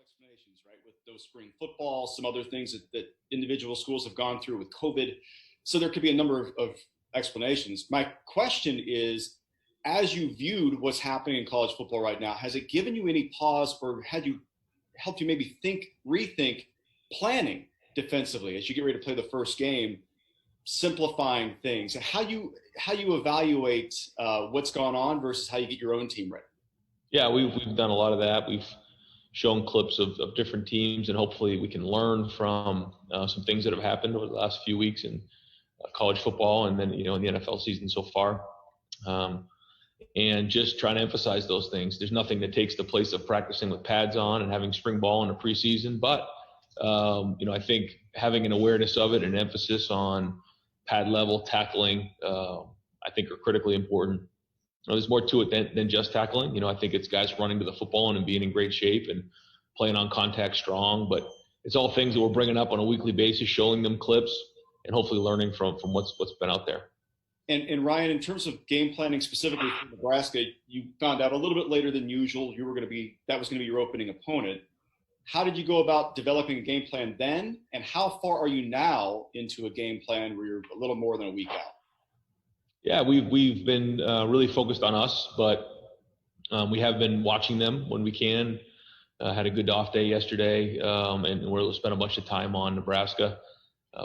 explanations, right? With those spring football, some other things that individual schools have gone through with COVID. So there could be a number of explanations. My question is, as you viewed what's happening in college football right now, has it given you any pause or had you helped you maybe rethink planning defensively as you get ready to play the first game, simplifying things, how you evaluate what's gone on versus how you get your own team ready? Yeah, we've done a lot of that. We've shown clips of different teams, and hopefully we can learn from some things that have happened over the last few weeks in college football, and then in the NFL season so far, and just trying to emphasize those things. There's nothing that takes the place of practicing with pads on and having spring ball in a preseason, but I think having an awareness of it and emphasis on pad level tackling, I think are critically important. There's more to it than just tackling. I think it's guys running to the football and being in great shape and playing on contact strong, but it's all things that we're bringing up on a weekly basis, showing them clips and hopefully learning from what's been out there. And Ryan, in terms of game planning specifically for Nebraska, you found out a little bit later than usual that was going to be your opening opponent. How did you go about developing a game plan then, and how far are you now into a game plan where you're a little more than a week out? Yeah, we've been really focused on us, but we have been watching them when we can. Had a good off day yesterday, and we're able to spend a bunch of time on Nebraska.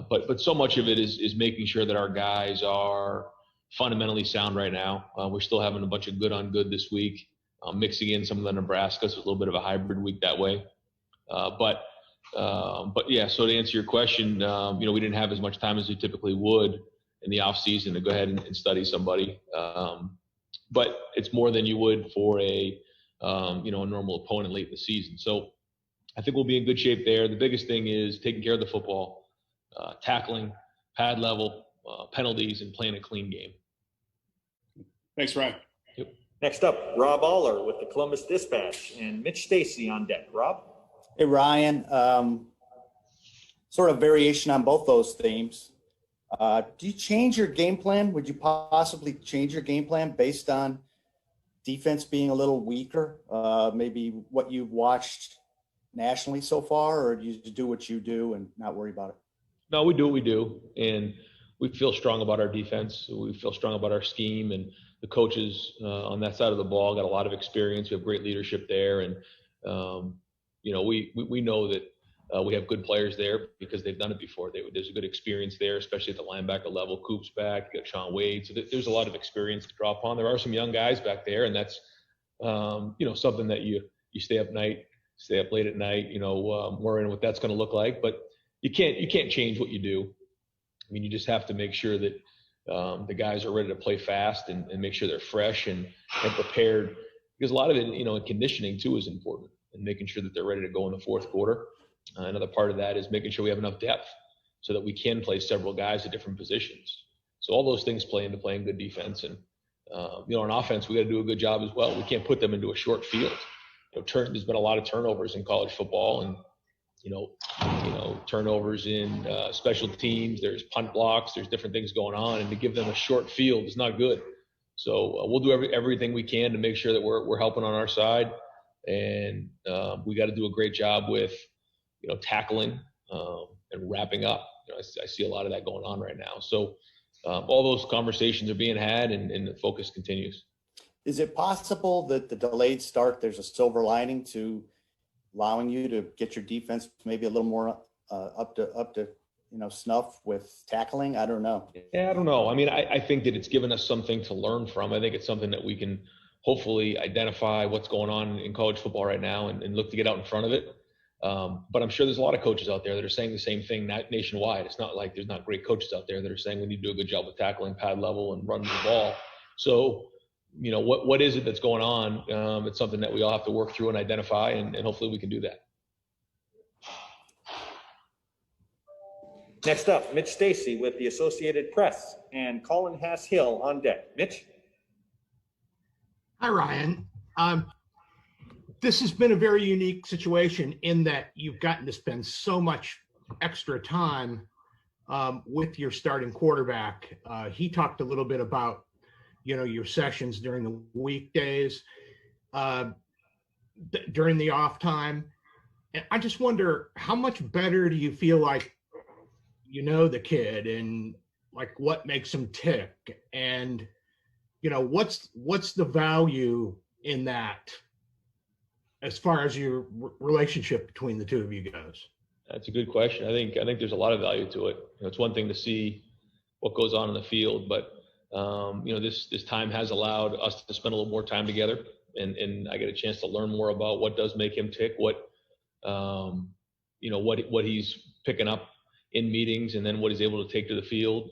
But so much of it is making sure that our guys are fundamentally sound right now. We're still having a bunch of good on good this week, mixing in some of the Nebraska, so it's a little bit of a hybrid week that way. But yeah, so to answer your question, we didn't have as much time as we typically would in the off season to go ahead and study somebody. But it's more than you would for a normal opponent late in the season. So I think we'll be in good shape there. The biggest thing is taking care of the football, tackling, pad level, penalties, and playing a clean game. Thanks, Ryan. Yep. Next up, Rob Aller with the Columbus Dispatch and Mitch Stacy on deck. Rob? Hey, Ryan. Sort of variation on both those themes. Do you change your game plan? Would you possibly change your game plan based on defense being a little weaker? Maybe what you've watched nationally so far, or do you do what you do and not worry about it? No, we do what we do, and we feel strong about our defense. We feel strong about our scheme, and the coaches on that side of the ball got a lot of experience. We have great leadership there, and we know that we have good players there because they've done it before. There's a good experience there, especially at the linebacker level. Coop's back, you got Sean Wade, so there's a lot of experience to draw upon. There are some young guys back there, and that's something that you stay up late at night, worrying what that's going to look like, but you can't change what you do. I mean, you just have to make sure that the guys are ready to play fast and make sure they're fresh and prepared, because a lot of it, conditioning too is important, and making sure that they're ready to go in the fourth quarter. Another part of that is making sure we have enough depth so that we can play several guys at different positions. So all those things play into playing good defense. And, on offense, we got to do a good job as well. We can't put them into a short field. There's been a lot of turnovers in college football, and, turnovers in special teams. There's punt blocks. There's different things going on. And to give them a short field is not good. So we'll do everything we can to make sure that we're helping on our side. And we got to do a great job with tackling and wrapping up. I see a lot of that going on right now. So all those conversations are being had, and the focus continues. Is it possible that the delayed start, there's a silver lining to allowing you to get your defense maybe a little more up to snuff with tackling? I don't know. Yeah, I don't know. I mean, I think that it's given us something to learn from. I think it's something that we can hopefully identify what's going on in college football right now and look to get out in front of it. But I'm sure there's a lot of coaches out there that are saying the same thing nationwide. It's not like there's not great coaches out there that are saying we need to do a good job with tackling, pad level, and running the ball. So, what is it that's going on? It's something that we all have to work through and identify, and hopefully we can do that. Next up, Mitch Stacy with the Associated Press and Colin Hass-Hill on deck. Mitch? Hi, Ryan. This has been a very unique situation in that you've gotten to spend so much extra time with your starting quarterback. He talked a little bit about, your sessions during the weekdays, during the off time. And I just wonder, how much better do you feel like you know the kid and like what makes him tick, and what's the value in that as far as your relationship between the two of you goes? That's a good question. I think there's a lot of value to it. It's one thing to see what goes on in the field, but this time has allowed us to spend a little more time together, and I get a chance to learn more about what does make him tick, what he's picking up in meetings, and then what he's able to take to the field,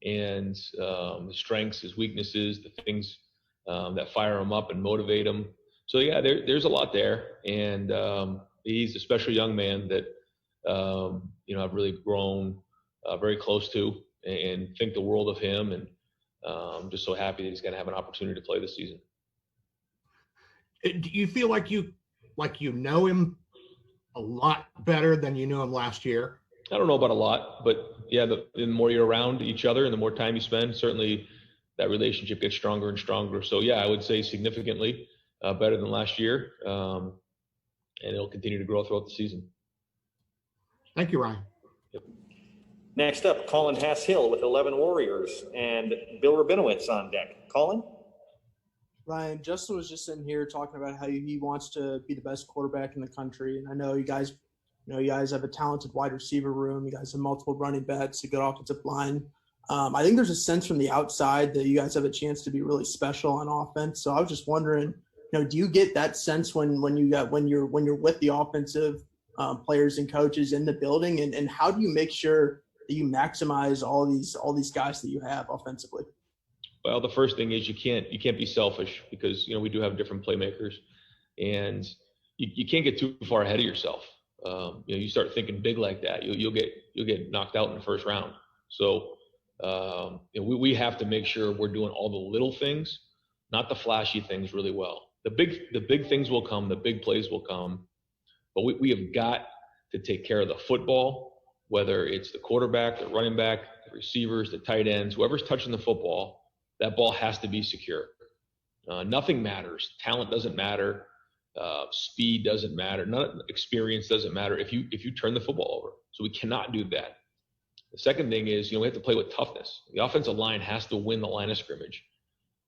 and his strengths, his weaknesses, the things that fire him up and motivate him. So yeah, there's a lot there, and he's a special young man that I've really grown very close to, and think the world of him, and I'm just so happy that he's going to have an opportunity to play this season. Do you feel like you know him a lot better than you knew him last year? I don't know about a lot, but yeah, the more you're around each other and the more time you spend, certainly that relationship gets stronger and stronger. So yeah, I would say significantly better than last year, and it'll continue to grow throughout the season. Thank you, Ryan. Yep. Next up, Colin Hass-Hill with 11 Warriors and Bill Rabinowitz on deck. Colin? Ryan, Justin was just sitting here talking about how he wants to be the best quarterback in the country. And I know you guys have a talented wide receiver room. You guys have multiple running backs, a good offensive line. I think there's a sense from the outside that you guys have a chance to be really special on offense. So I was just wondering, do you get that sense when you're with the offensive players and coaches in the building, and how do you make sure that you maximize all these guys that you have offensively? Well, the first thing is you can't be selfish, because we do have different playmakers, and you can't get too far ahead of yourself. You start thinking big like that, you'll get knocked out in the first round. So we have to make sure we're doing all the little things, not the flashy things, really well. The big things will come, the big plays will come, but we have got to take care of the football, whether it's the quarterback, the running back, the receivers, the tight ends, whoever's touching the football. That ball has to be secure. Nothing matters. Talent doesn't matter. Speed doesn't matter. Experience doesn't matter if you turn the football over. So we cannot do that. The second thing is, we have to play with toughness. The offensive line has to win the line of scrimmage.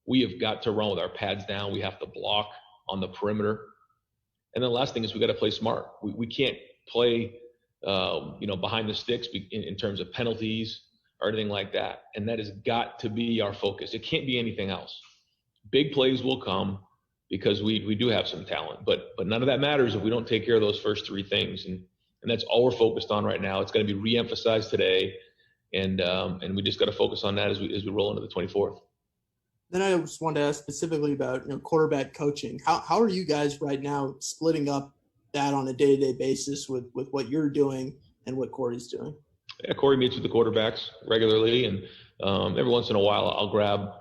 We have got to run with our pads down. We have to block on the perimeter. And then the last thing is we got to play smart. We can't play, behind the sticks in terms of penalties or anything like that. And that has got to be our focus. It can't be anything else. Big plays will come because we do have some talent, but none of that matters if we don't take care of those first three things. And that's all we're focused on right now. It's going to be reemphasized today. And we just got to focus on that as we roll into the 24th. Then I just wanted to ask specifically about quarterback coaching. How are you guys right now splitting up that on a day-to-day basis with what you're doing and what Corey's doing? Yeah, Corey meets with the quarterbacks regularly, and every once in a while I'll grab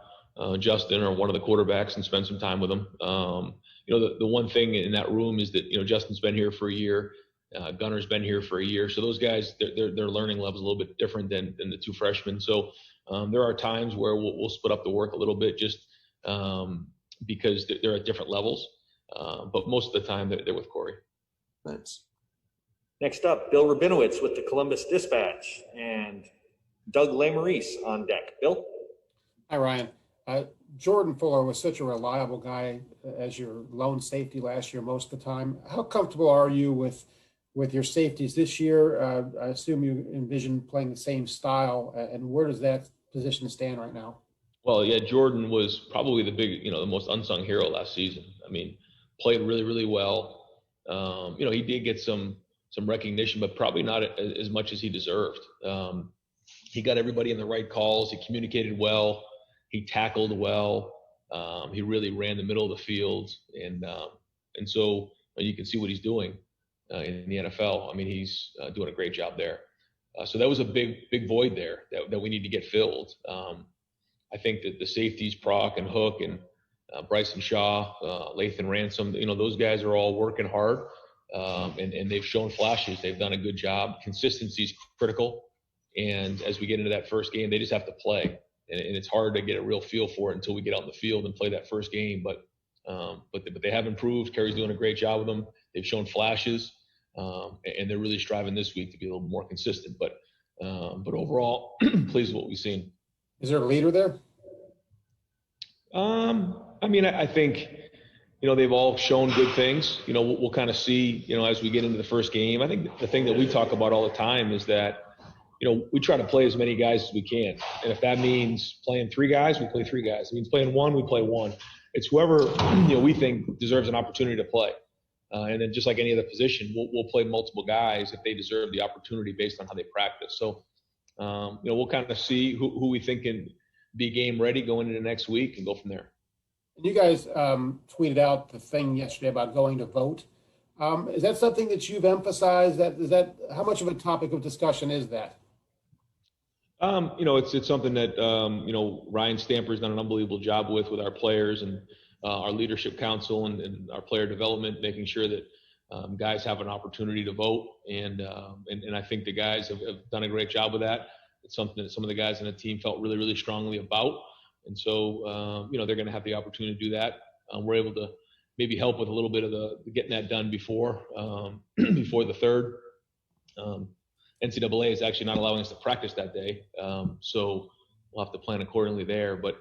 Justin or one of the quarterbacks and spend some time with them. The one thing in that room is that Justin's been here for a year, Gunner's been here for a year, so those guys their learning level is a little bit different than the two freshmen. So there are times where we'll split up the work a little bit, just because they're at different levels. But most of the time they're with Corey. Thanks. Next up, Bill Rabinowitz with the Columbus Dispatch and Doug Lesmerises on deck. Bill? Hi, Ryan. Jordan Fuller was such a reliable guy as your lone safety last year most of the time. How comfortable are you with your safeties this year? I assume you envision playing the same style, and where does that position stand right now? Well, yeah, Jordan was probably the most unsung hero last season. I mean, played really, really well. He did get some recognition, but probably not as much as he deserved. He got everybody in the right calls. He communicated well. He tackled well. He really ran the middle of the field, and so you can see what he's doing in the NFL. I mean, he's doing a great job there. So that was a big void there that we need to get filled. I think that the safeties, Proc and Hook and Bryson Shaw, Lathan Ransom, those guys are all working hard, and they've shown flashes. They've done a good job. Consistency is critical, and as we get into that first game, they just have to play. And it's hard to get a real feel for it until we get out in the field and play that first game. But they have improved. Kerry's doing a great job with them. They've shown flashes. And they're really striving this week to be a little more consistent. But overall, pleased with what we've seen. Is there a leader there? I mean, I think, they've all shown good things. We'll kind of see, as we get into the first game. I think the thing that we talk about all the time is that, we try to play as many guys as we can. And if that means playing 3 guys, we play 3 guys. If it means playing 1, we play 1. It's whoever, we think deserves an opportunity to play. And then just like any other position, we'll play multiple guys if they deserve the opportunity based on how they practice. So, we'll kind of see who we think can be game ready going into next week and go from there. And you guys tweeted out the thing yesterday about going to vote. Is that something that you've emphasized? How much of a topic of discussion is that? It's something that, Ryan Stamper's done an unbelievable job with our players and our leadership council and our player development, making sure that guys have an opportunity to vote. And I think the guys have done a great job with that. It's something that some of the guys on the team felt really, really strongly about. And so, they're going to have the opportunity to do that. We're able to maybe help with a little bit of the getting that done before the 3rd. NCAA is actually not allowing us to practice that day, so we'll have to plan accordingly there. But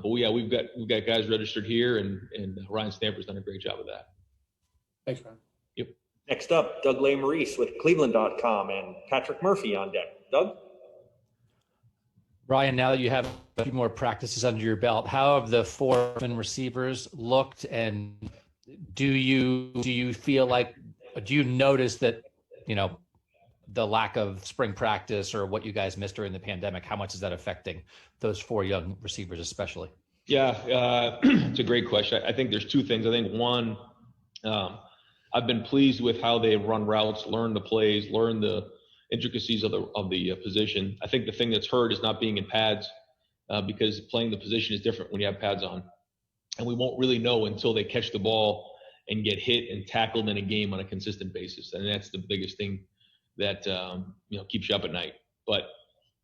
we've got guys registered here, and Ryan Stamper's done a great job of that. Thanks, Ryan. Yep. Next up, Doug Lesmerises with Cleveland.com and Patrick Murphy on deck. Doug? Ryan, now that you have a few more practices under your belt, how have the 4 freshman receivers looked, and do you feel like, do you notice that, the lack of spring practice or what you guys missed during the pandemic, how much is that affecting those 4 young receivers especially? Yeah, it's a great question. I think there's 2 things. I think one, I've been pleased with how they run routes, learn the plays, learn the intricacies of the position. I think the thing that's hurt is not being in pads, because playing the position is different when you have pads on, and we won't really know until they catch the ball and get hit and tackled in a game on a consistent basis. And that's the biggest thing that keeps you up at night. But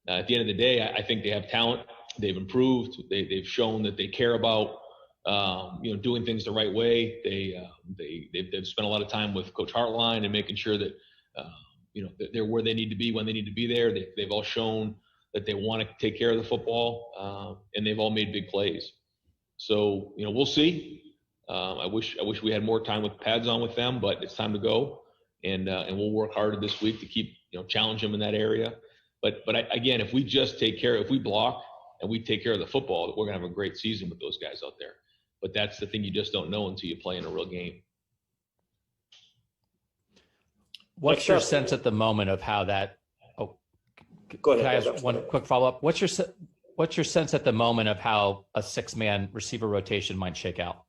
at the end of the day, I think they have talent. They've improved. They've shown that they care about doing things the right way. They've spent a lot of time with Coach Hartline and making sure that they're where they need to be when they need to be there. They've all shown that they want to take care of the football, and they've all made big plays. So we'll see. I wish we had more time with pads on with them, but it's time to go. And we'll work harder this week to keep challenge them in that area. But again, if we block and we take care of the football, we're gonna have a great season with those guys out there. But that's the thing, you just don't know until you play in a real game. What's your sense at the moment of how that? Oh, Go ahead. Can I ask one quick follow up? What's your sense at the moment of how a 6-man receiver rotation might shake out?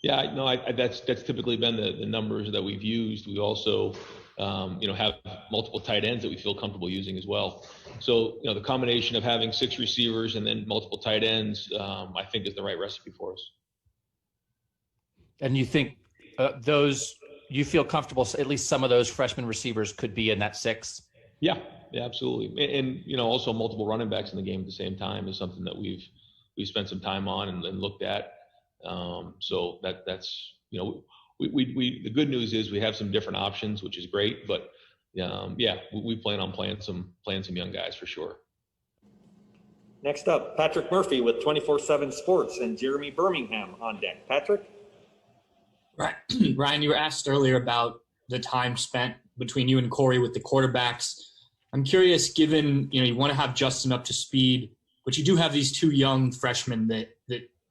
Yeah, no, that's typically been the numbers that we've used. We also, have multiple tight ends that we feel comfortable using as well. So, the combination of having 6 receivers and then multiple tight ends, I think is the right recipe for us. And you think you feel comfortable, at least some of those freshman receivers could be in that 6? Yeah, absolutely. And also multiple running backs in the game at the same time is something that we've spent some time on and looked at. So that's the good news is we have some different options, which is great. But we plan on playing some young guys for sure. Next up, Patrick Murphy with 24/7 Sports and Jeremy Birmingham on deck. Patrick? Right. Ryan, you were asked earlier about the time spent between you and Corey with the quarterbacks. I'm curious, given you want to have Justin up to speed, but you do have these 2 young freshmen that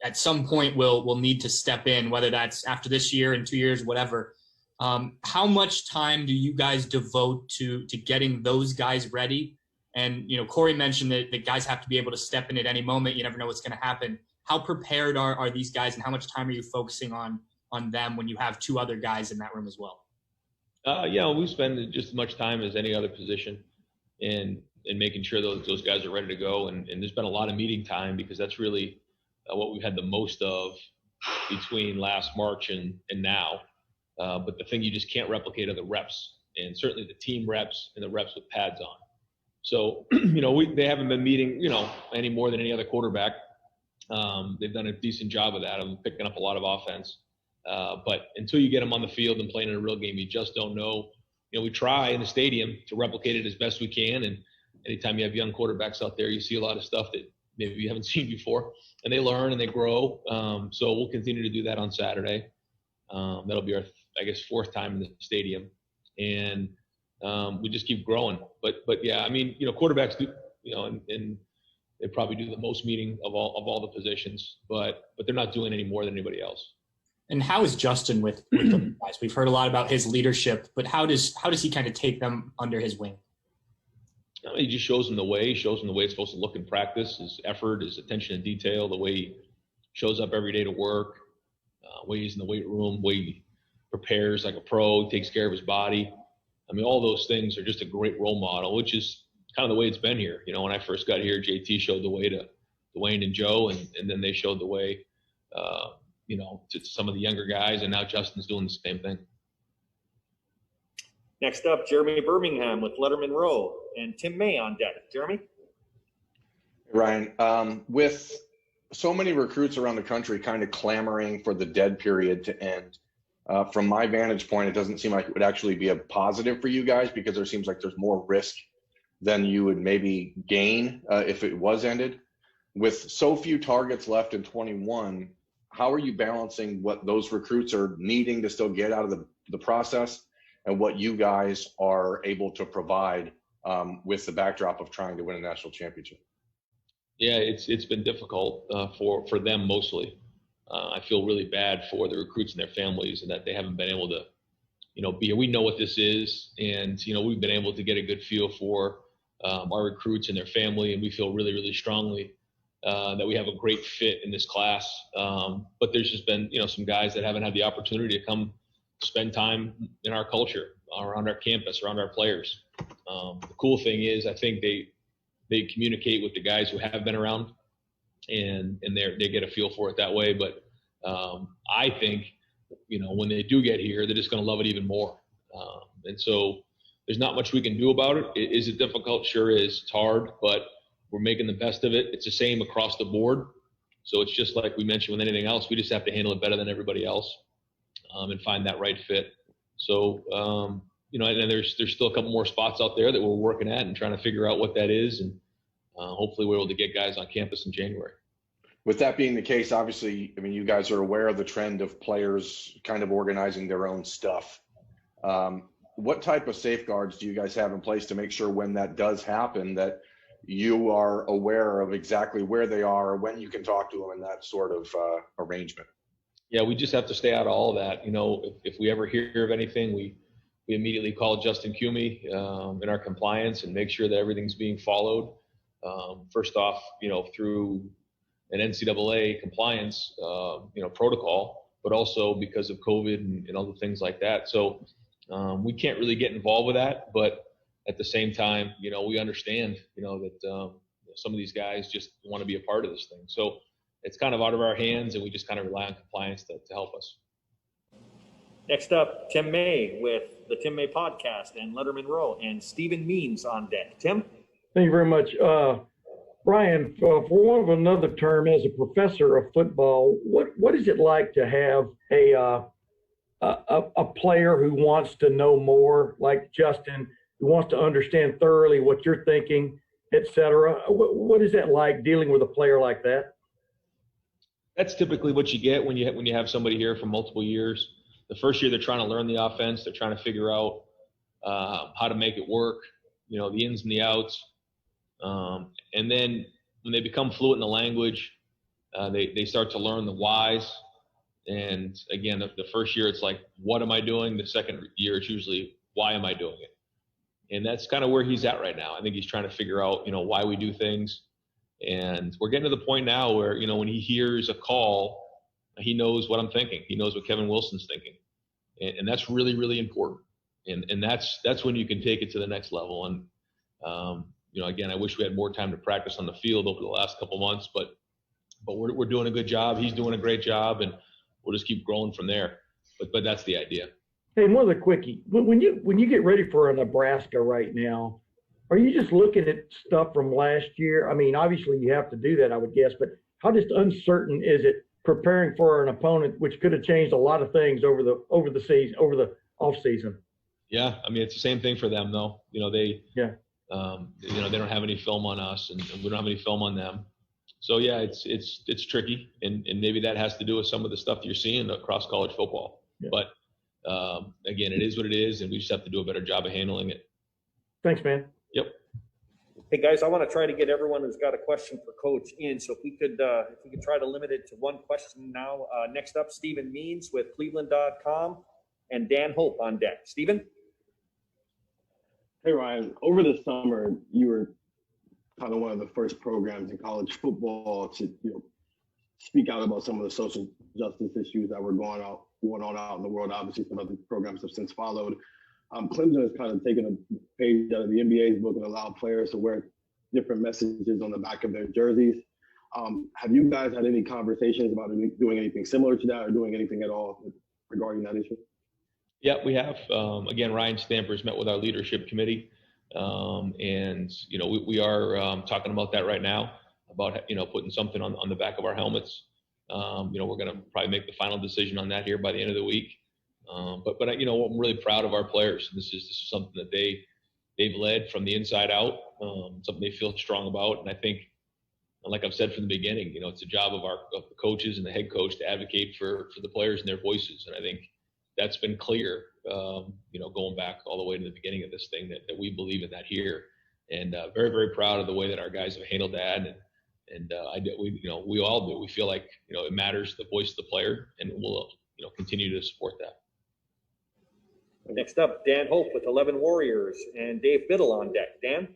at some point will need to step in, whether that's after this year, in 2 years, whatever. How much time do you guys devote to getting those guys ready? And Corey mentioned that the guys have to be able to step in at any moment. You never know what's going to happen. How prepared are these guys, and how much time are you focusing on them when you have 2 other guys in that room as well? We spend just as much time as any other position in making sure those guys are ready to go. And there's been a lot of meeting time, because that's really what we've had the most of between last March and now. But the thing you just can't replicate are the reps, and certainly the team reps and the reps with pads on. So, they haven't been meeting, any more than any other quarterback. They've done a decent job of that, of picking up a lot of offense. But until you get them on the field and playing in a real game, you just don't know. We try in the stadium to replicate it as best we can. And anytime you have young quarterbacks out there, you see a lot of stuff that maybe you haven't seen before, and they learn and they grow. So we'll continue to do that on Saturday. That'll be our, I guess, 4th time in the stadium, and we just keep growing. But yeah, I mean, quarterbacks do, and they probably do the most meeting of all the positions, but they're not doing any more than anybody else. And how is Justin with the guys? We've heard a lot about his leadership, but how does he kind of take them under his wing? He just shows them the way. He shows them the way it's supposed to look in practice. His effort, his attention to detail, the way he shows up every day to work, way he's in the weight room, way he prepares like a pro, takes care of his body. I mean, all those things are just a great role model, which is kind of the way it's been here. When I first got here, JT showed the way to Dwayne and Joe, and then they showed the way, to some of the younger guys, and now Justin's doing the same thing. Next up, Jeremy Birmingham with Letterman Row and Tim May on deck. Jeremy? Ryan, with so many recruits around the country kind of clamoring for the dead period to end, from my vantage point, it doesn't seem like it would actually be a positive for you guys, because there seems like there's more risk than you would maybe gain if it was ended. With so few targets left in 21, how are you balancing what those recruits are needing to still get out of the process and what you guys are able to provide with the backdrop of trying to win a national championship? Yeah, it's been difficult for them mostly. I feel really bad for the recruits and their families, and that they haven't been able to, be here. We know what this is, and we've been able to get a good feel for our recruits and their family, and we feel really, really strongly that we have a great fit in this class. But there's just been, some guys that haven't had the opportunity to come spend time in our culture, around our campus, around our players. The cool thing is, I think they communicate with the guys who have been around, and they get a feel for it that way. But I think, when they do get here, they're just going to love it even more. And so there's not much we can do about it. Is it difficult? Sure is. It's hard, but we're making the best of it. It's the same across the board. So it's just like we mentioned with anything else. We just have to handle it better than everybody else, and find that right fit. So, and there's still a couple more spots out there that we're working at and trying to figure out what that is. And hopefully we're able to get guys on campus in January. With that being the case, obviously, I mean, you guys are aware of the trend of players kind of organizing their own stuff. What type of safeguards do you guys have in place to make sure when that does happen that you are aware of exactly where they are, when you can talk to them, and that sort of arrangement? Yeah, we just have to stay out of all of that. If we ever hear of anything, we immediately call Justin Cumey in our compliance and make sure that everything's being followed. First off, through an NCAA compliance, protocol, but also because of COVID and other things like that. So we can't really get involved with that, but at the same time, we understand, that some of these guys just want to be a part of this thing. So it's kind of out of our hands, and we just kind of rely on compliance to help us. Next up, Tim May with the Tim May Podcast and Letterman Row, and Stephen Means on deck. Tim? Thank you very much. Brian, for one of another term, as a professor of football, what is it like to have a player who wants to know more, like Justin, who wants to understand thoroughly what you're thinking, et cetera? What is that like, dealing with a player like that? That's typically what you get when you have somebody here for multiple years. The first year, they're trying to learn the offense. They're trying to figure out how to make it work, the ins and the outs. And then when they become fluent in the language, they start to learn the whys. And again, the first year, it's like, what am I doing? The second year, it's usually, why am I doing it? And that's kind of where he's at right now. I think he's trying to figure out, why we do things. And we're getting to the point now where, when he hears a call, he knows what I'm thinking. He knows what Kevin Wilson's thinking. And that's really, really important. And that's when you can take it to the next level. And, again, I wish we had more time to practice on the field over the last couple months, but we're doing a good job. He's doing a great job, and we'll just keep growing from there. But that's the idea. Hey, another quickie. When you get ready for a Nebraska right now, are you just looking at stuff from last year? I mean, obviously you have to do that, I would guess, but how just uncertain is it preparing for an opponent, which could have changed a lot of things over the off season. Yeah, I mean, it's the same thing for them, though. They they don't have any film on us, and we don't have any film on them. So yeah, it's tricky, and maybe that has to do with some of the stuff that you're seeing across college football. Yeah. But again, it is what it is, and we just have to do a better job of handling it. Thanks, man. Yep. Hey guys, I want to try to get everyone who's got a question for Coach in. So if we could try to limit it to one question now. Next up, Stephen Means with Cleveland.com and Dan Hope on deck. Stephen? Hey Ryan, over the summer, you were kind of one of the first programs in college football to speak out about some of the social justice issues that were going on out in the world. Obviously, some other programs have since followed. Clemson has kind of taken a page out of the NBA's book and allowed players to wear different messages on the back of their jerseys. Have you guys had any conversations about doing anything similar to that or doing anything at all regarding that issue? Yeah, we have. Again, Ryan Stamper's met with our leadership committee, and we are talking about that right now, about putting something on the back of our helmets. We're going to probably make the final decision on that here by the end of the week. But I'm really proud of our players. This is something that they've led from the inside out, something they feel strong about. And I think, like I've said from the beginning, it's a job of the coaches and the head coach to advocate for the players and their voices. And I think that's been clear, going back all the way to the beginning of this thing, that we believe in that here. And very, very proud of the way that our guys have handled that. And we all do. We feel like, it matters, the voice of the player, and we'll, continue to support that. Next up, Dan Hope with 11 Warriors and Dave Biddle on deck. Dan?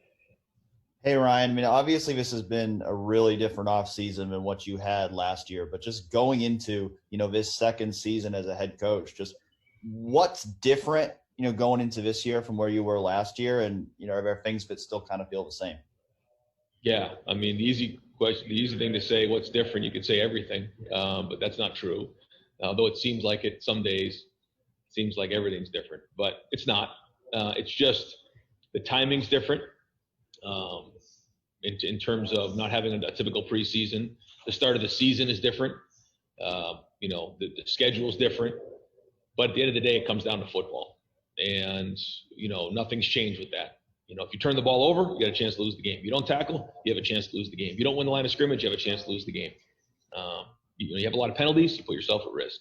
Hey, Ryan. I mean, obviously this has been a really different offseason than what you had last year, but just going into, this second season as a head coach, just what's different, going into this year from where you were last year, and, are there things that still kind of feel the same? Yeah. I mean, the easy thing to say, what's different, you could say everything, but that's not true. Though it seems like it some days. Seems like everything's different, but it's not. It's just the timing's different in terms of not having a typical preseason. The start of the season is different. The schedule's different. But at the end of the day, it comes down to football. And, nothing's changed with that. If you turn the ball over, you got a chance to lose the game. If you don't tackle, you have a chance to lose the game. If you don't win the line of scrimmage, you have a chance to lose the game. You have a lot of penalties, you put yourself at risk.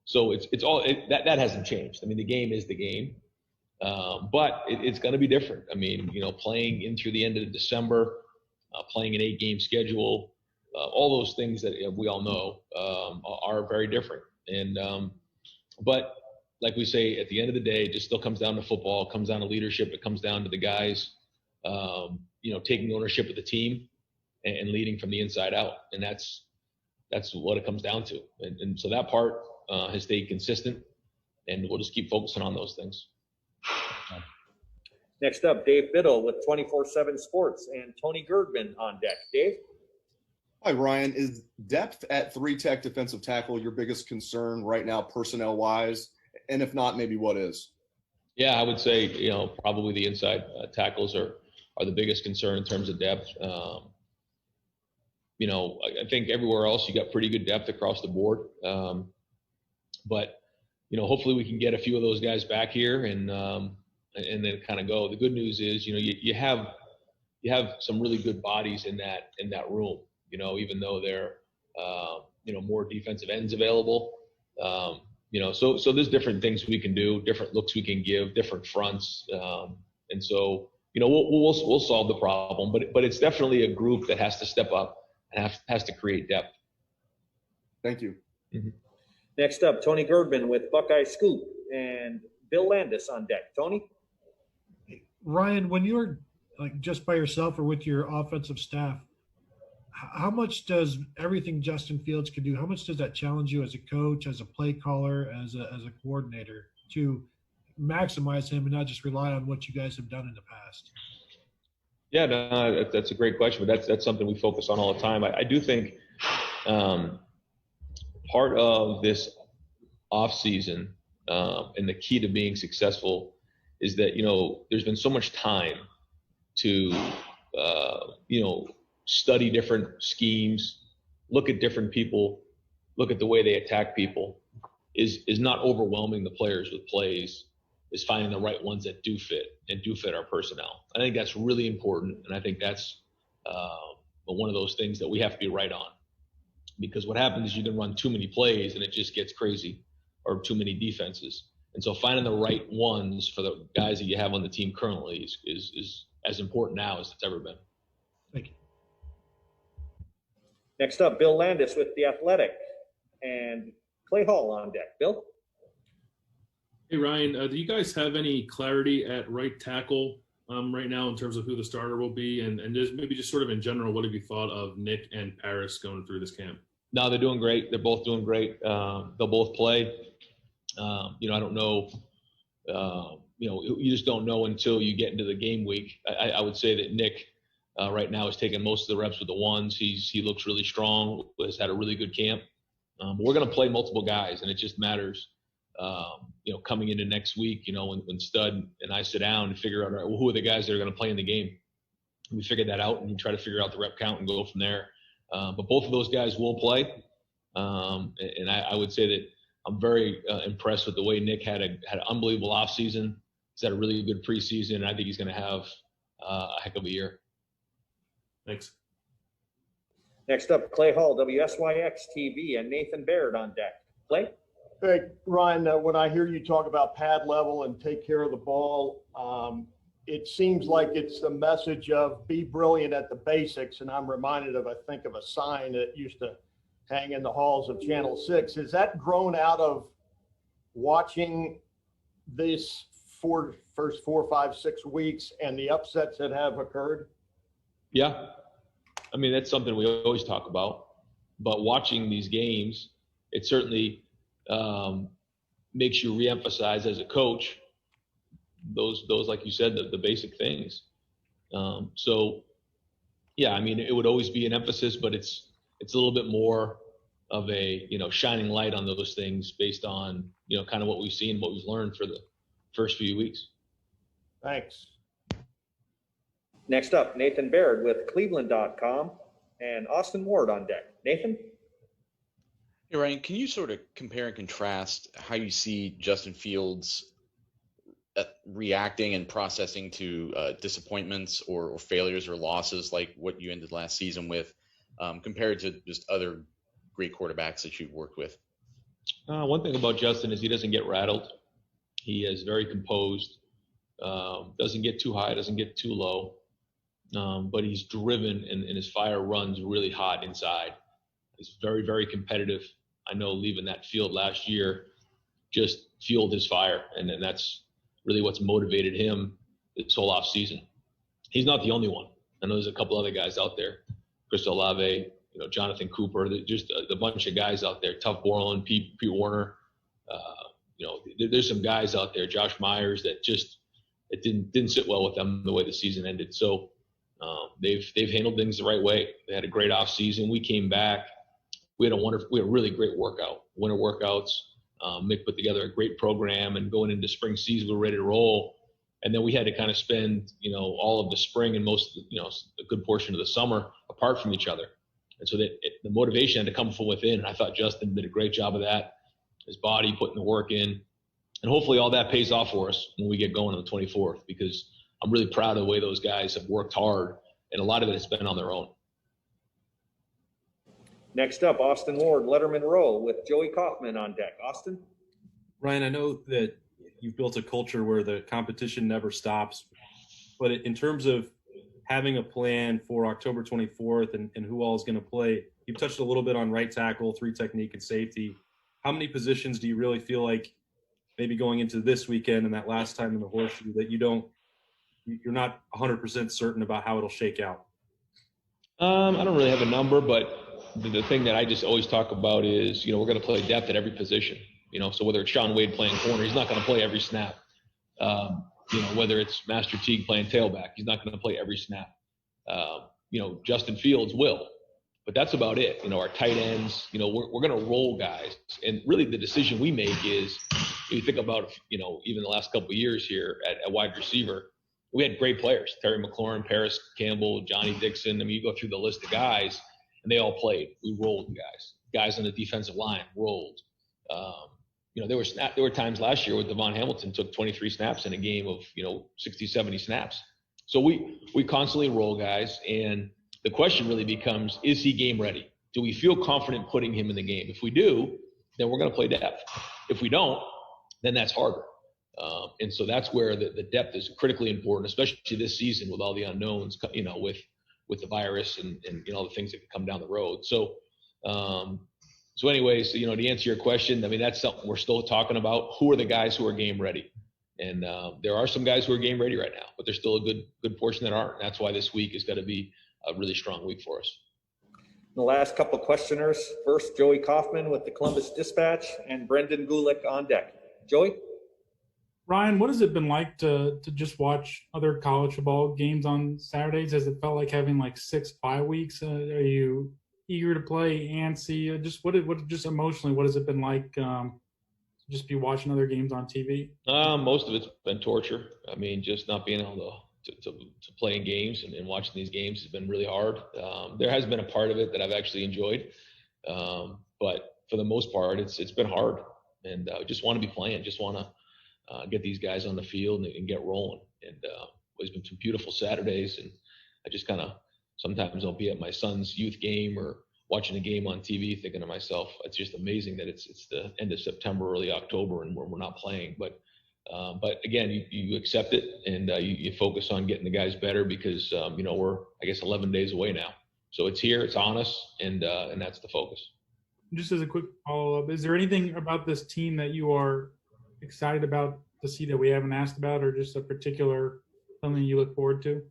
So it's all that hasn't changed. I mean, the game is the game, but it's going to be different. I mean, playing in through the end of December, playing an 8-game schedule, all those things that we all know are very different. And but like we say, at the end of the day, it just still comes down to football. It comes down to leadership. It comes down to the guys, taking ownership of the team and leading from the inside out. And that's what it comes down to. And so that part has stayed consistent, and we'll just keep focusing on those things. Next up, Dave Biddle with 24/7 Sports and Tony Girdman on deck. Dave? Hi, Ryan. Is depth at 3-tech defensive tackle your biggest concern right now, personnel-wise? And if not, maybe what is? Yeah, I would say, probably the inside tackles are the biggest concern in terms of depth. I think everywhere else you got pretty good depth across the board. But hopefully we can get a few of those guys back here and then kind of go. The good news is, you have some really good bodies in that room. Even though there more defensive ends available. So there's different things we can do, different looks we can give, different fronts, and so we'll solve the problem. But it's definitely a group that has to step up and has to create depth. Thank you. Mm-hmm. Next up, Tony Girdman with Buckeye Scoop and Bill Landis on deck. Tony? Ryan, when you're just by yourself or with your offensive staff, how much does everything Justin Fields can do, how much does that challenge you as a coach, as a play caller, as a coordinator to maximize him and not just rely on what you guys have done in the past? Yeah, no, that's a great question, but that's something we focus on all the time. I do think part of this off season and the key to being successful is that there's been so much time to study different schemes, look at different people, look at the way they attack people, is not overwhelming the players with plays, is finding the right ones that do fit our personnel. I think that's really important, and I think that's one of those things that we have to be right on. Because what happens is you can run too many plays and it just gets crazy, or too many defenses. And so finding the right ones for the guys that you have on the team currently is as important now as it's ever been. Thank you. Next up, Bill Landis with The Athletic, and Clay Hall on deck. Bill? Hey, Ryan, do you guys have any clarity at right tackle right now in terms of who the starter will be? And just maybe just sort of in general, what have you thought of Nick and Paris going through this camp? No, they're doing great. They're both doing great. They'll both play. I don't know. You just don't know until you get into the game week. I would say that Nick right now is taking most of the reps with the ones. He looks really strong, has had a really good camp. We're going to play multiple guys, and it just matters, coming into next week, when Stud and I sit down and figure out, all right, well, who are the guys that are going to play in the game? We figured that out, and we try to figure out the rep count and go from there. But both of those guys will play. And I would say that I'm very impressed with the way Nick had an unbelievable offseason. He's had a really good preseason, and I think he's going to have a heck of a year. Thanks. Next up, Clay Hall, WSYX TV, and Nathan Baird on deck. Clay? Hey, Ryan, when I hear you talk about pad level and take care of the ball, it seems like it's the message of be brilliant at the basics. And I'm reminded of, I think, of a sign that used to hang in the halls of Channel 6. Is that grown out of watching this first 4, 5, 6 weeks and the upsets that have occurred? Yeah. I mean, that's something we always talk about. But watching these games, it certainly makes you reemphasize as a coach those like you said, the basic things. So, yeah, I mean, it would always be an emphasis, but it's a little bit more of a, shining light on those things based on, kind of what we've seen, what we've learned for the first few weeks. Thanks. Next up, Nathan Baird with Cleveland.com, and Austin Ward on deck. Nathan? Hey, Ryan, can you sort of compare and contrast how you see Justin Fields reacting and processing to disappointments or failures or losses like what you ended last season with compared to just other great quarterbacks that you've worked with? One thing about Justin is he doesn't get rattled. He is very composed, doesn't get too high, doesn't get too low, but he's driven and his fire runs really hot inside. He's very, very competitive. I know leaving that field last year just fueled his fire, and that's really what's motivated him this whole off season. He's not the only one. I know there's a couple other guys out there, Chris Olave, Jonathan Cooper, just a bunch of guys out there, Tuff Borland, Pete Warner. There's some guys out there, Josh Myers, that just it didn't sit well with them the way the season ended. So they've handled things the right way. They had a great off season. We came back. We had a really great workout, winter workouts. Mick put together a great program, and going into spring season, we're ready to roll. And then we had to kind of spend, all of the spring and most, a good portion of the summer apart from each other. And so the motivation had to come from within. And I thought Justin did a great job of that. His body putting the work in, and hopefully all that pays off for us when we get going on the 24th, because I'm really proud of the way those guys have worked hard, and a lot of it has been on their own. Next up, Austin Ward, Letterman Row with Joey Kaufman on deck. Austin? Ryan, I know that you've built a culture where the competition never stops, but in terms of having a plan for October 24th and who all is going to play, you've touched a little bit on right tackle, 3 technique, and safety. How many positions do you really feel like maybe going into this weekend and that last time in the horseshoe that you're not 100% certain about how it'll shake out? I don't really have a number, but the thing that I just always talk about is, we're going to play depth at every position. So whether it's Sean Wade playing corner, he's not going to play every snap. Whether it's Master Teague playing tailback, he's not going to play every snap. Justin Fields will, but that's about it. Our tight ends, we're going to roll guys. And really the decision we make is, you think about, even the last couple of years here at wide receiver, we had great players, Terry McLaurin, Paris Campbell, Johnny Dixon. I mean, you go through the list of guys, and they all played. We rolled guys. guys on the defensive line rolled. There were times last year where Devon Hamilton took 23 snaps in a game of 60, 70 snaps. So we constantly roll guys, and the question really becomes: is he game ready? Do we feel confident putting him in the game? If we do, then we're going to play depth. If we don't, then that's harder. And so that's where the depth is critically important, especially this season with all the unknowns, with the virus and all the things that could come down the road. So anyways, to answer your question, I mean, that's something we're still talking about. Who are the guys who are game ready? And there are some guys who are game ready right now, but there's still a good portion that aren't. And that's why this week is going to be a really strong week for us. The last couple questioners. First, Joey Kaufman with the Columbus Dispatch and Brendan Gulick on deck. Joey? Ryan, what has it been like to just watch other college football games on Saturdays? Has it felt like having like 6 bye weeks? Are you eager to play, antsy? Just emotionally, what has it been like to just be watching other games on TV? Most of it's been torture. I mean, just not being able to play in games and watching these games has been really hard. There has been a part of it that I've actually enjoyed, but for the most part, it's been hard. And I just want to be playing. Just want to get these guys on the field and get rolling. And it's been some beautiful Saturdays, and I just kind of sometimes I'll be at my son's youth game or watching a game on TV, thinking to myself, it's just amazing that it's the end of September, early October, and we're not playing. But again, you accept it, and you focus on getting the guys better because we're, I guess, 11 days away now. So it's here, it's on us, and that's the focus. Just as a quick follow-up, is there anything about this team that you are excited about to see that we haven't asked about, or just a particular something you look forward to?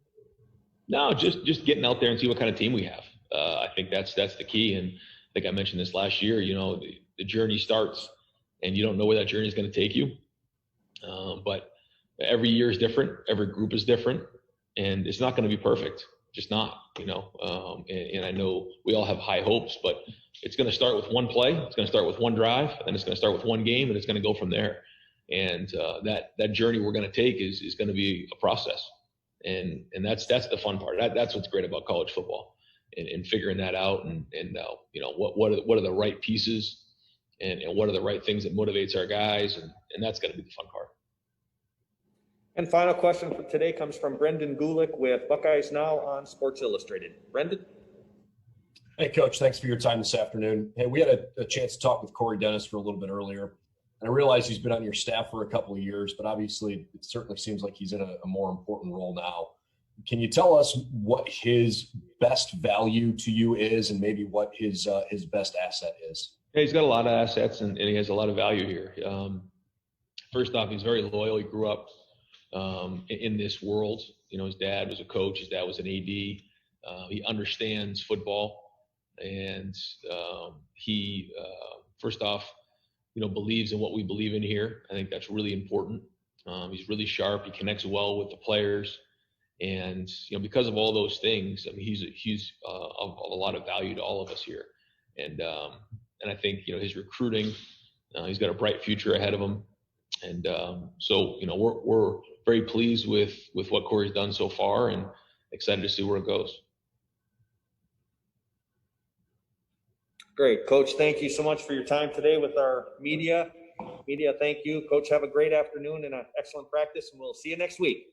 No, just getting out there and see what kind of team we have. I think that's the key. And I think I mentioned this last year, the journey starts and you don't know where that journey is going to take you. But every year is different. Every group is different, and it's not going to be perfect. Just not, and I know we all have high hopes, but it's going to start with one play. It's going to start with one drive, and then it's going to start with one game, and it's going to go from there. And that journey we're going to take is going to be a process. And that's the fun part. That's what's great about college football, and figuring that out, and what are the right pieces, and what are the right things that motivates our guys, and that's going to be the fun part. And final question for today comes from Brendan Gulick with Buckeyes Now on Sports Illustrated. Brendan? Hey, Coach. Thanks for your time this afternoon. Hey, we had a chance to talk with Corey Dennis for a little bit earlier. And I realize he's been on your staff for a couple of years, but obviously it certainly seems like he's in a more important role now. Can you tell us what his best value to you is, and maybe what his best asset is? Yeah, he's got a lot of assets, and he has a lot of value here. First off, he's very loyal. He grew up in this world. His dad was a coach. His dad was an AD. He understands football, and he first off, believes in what we believe in here. I think that's really important. He's really sharp. He connects well with the players, and because of all those things, I mean, he's of a lot of value to all of us here. And I think his recruiting, he's got a bright future ahead of him. And so we're very pleased with what Corey's done so far, and excited to see where it goes. Great. Coach, thank you so much for your time today with our media. Thank you. Coach, have a great afternoon and an excellent practice, and we'll see you next week.